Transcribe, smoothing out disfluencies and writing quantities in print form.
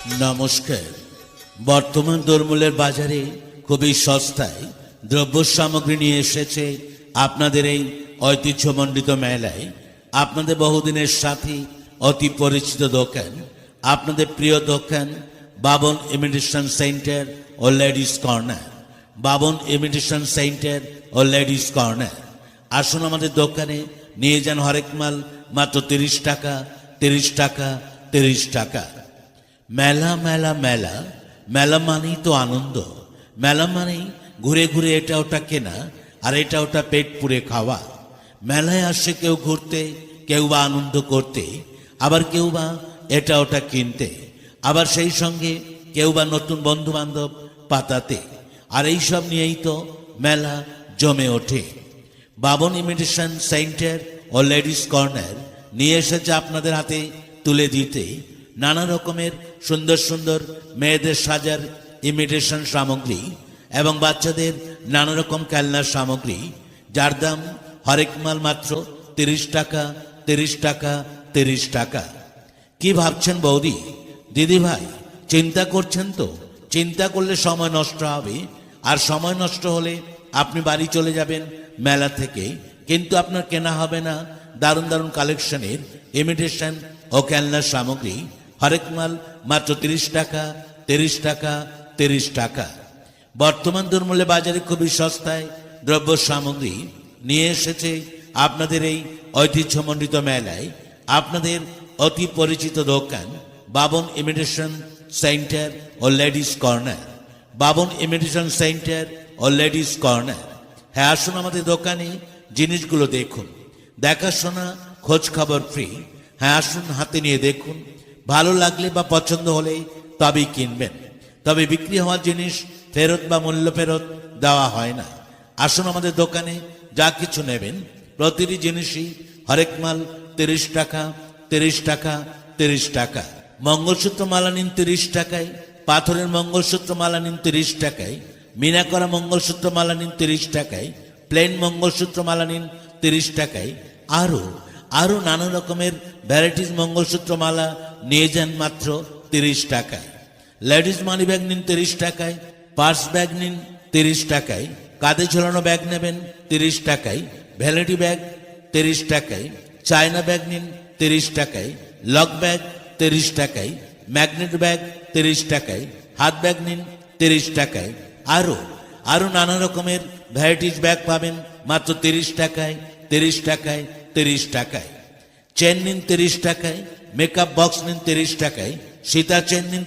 নমস্কার। বর্তমান দরমূলের বাজারে খুবই সস্তায় দ্রব্য সামগ্রী নিয়ে এসেছে আপনাদের এই ঐতিহ্যমণ্ডিত মেলায়। আপনাদের বহুদিনের সাথী, অতি পরিচিত দোকান, আপনাদের প্রিয় দোকান বাবন ইমিটেশন সেন্টার ও ladies corner. Baban imitation centre ও লেডিস কর্নার। আসুন আমাদের দোকানে, নিয়ে যান হরেক মাল মাত্র 30 টাকা, 30 টাকা, 30 টাকা। মেলা মেলা মেলা, মেলা মানেই তো আনন্দ। মেলা মানেই ঘুরে ঘুরে এটা ওটা কেনা আর এটা ওটা পেট পুড়ে খাওয়া। মেলায় আসে কেউ ঘুরতে, কেউ বা আনন্দ করতে, আবার কেউ বা এটা ওটা কিনতে, আবার সেই সঙ্গে কেউ বা নতুন বন্ধু বান্ধব পাতাতে। আর এই সব নিয়েই তো মেলা জমে ওঠে। বাবন ইমিটেশন সেন্টার ও লেডিস কর্নার নিয়ে এসেছে আপনাদের হাতে তুলে দিতে নানা রকমের সুন্দর সুন্দর মেয়েদের সাজার ইমিটেশন সামগ্রী এবং বাচ্চাদের নানা রকম খেলনার সামগ্রী, যার দাম হরেক মাল মাত্র 30 টাকা, 30 টাকা, 30 টাকা। কি ভাবছেন বৌদি, দিদি ভাই? চিন্তা করছেন তো? চিন্তা করলে সময় নষ্ট হবে, আর সময় নষ্ট হলে আপনি বাড়ি চলে যাবেন মেলা থেকে, কিন্তু আপনার কেনা হবে না দারুণ দারুণ কালেকশনের ইমিটেশন ও খেলনার সামগ্রী। হরেক মাল মাত্র 30 টাকা, 30 টাকা, 30 টাকা। বর্তমান দরমূল্যে বাজারে খুবই সস্তায় দ্রব্য সামগ্রী নিয়ে এসেছে আপনাদের এই ঐতিহ্যমণ্ডিত মেলায় আপনাদের অতি পরিচিত দোকান বাবন ইমিটেশন সেন্টার ও ladies corner. Baban imitation centre ও লেডিস কর্নার। হ্যাঁ, আসুন আমাদের দোকানে, জিনিসগুলো দেখুন, দেখাশোনা খোঁজ খবর ফ্রি। হ্যাঁ, আসুন, হাতে নিয়ে দেখুন, ভালো লাগলে বা পছন্দ হলে তবেই কিনবেন। তবে বিক্রি হওয়া জিনিস ফেরত বা মূল্য ফেরত দেওয়া হয় না। আসুন আমাদের দোকানে, যা কিছু নেবেন প্রতিটি জিনিসই হরেক মাল 30 টাকা, 30 টাকা, 30 টাকা। মঙ্গলসূত্র মালা নিন 30 টাকায়, পাথরের মঙ্গলসূত্র মালা নিন 30 টাকায়, মিনা করা মঙ্গলসূত্র মালা নিন 30 টাকায়, প্লেন মঙ্গলসূত্র মালা নিন 30 টাকায়। আরো নানা রকমের ভ্যারাইটিস মঙ্গলসূত্র মালা নিয়ে যান মাত্র 30 টাকায়। লেডিস মানি ব্যাগ নিন 30 টাকায়, পার্স ব্যাগ নিন 30 টাকায়, কাঁধে ঝোলানো ব্যাগ নেবেন 30 টাকায়, ভ্যানিটি ব্যাগ 30 টাকায়, চায়না ব্যাগ নিন 30 টাকায়, লক ব্যাগ 30 টাকায়, ম্যাগনেট ব্যাগ 30 টাকায়, হাত ব্যাগ নিন 30 টাকায়। আরো নানা রকমের ভ্যারাইটিস ব্যাগ পাবেন মাত্র 30 টাকায়, 30 টাকায়, 30 টাকায়। চেন নিন 30 টাকায়, মেকআপ বক্স নিন 30 টাকায়, সীতা চেন নিন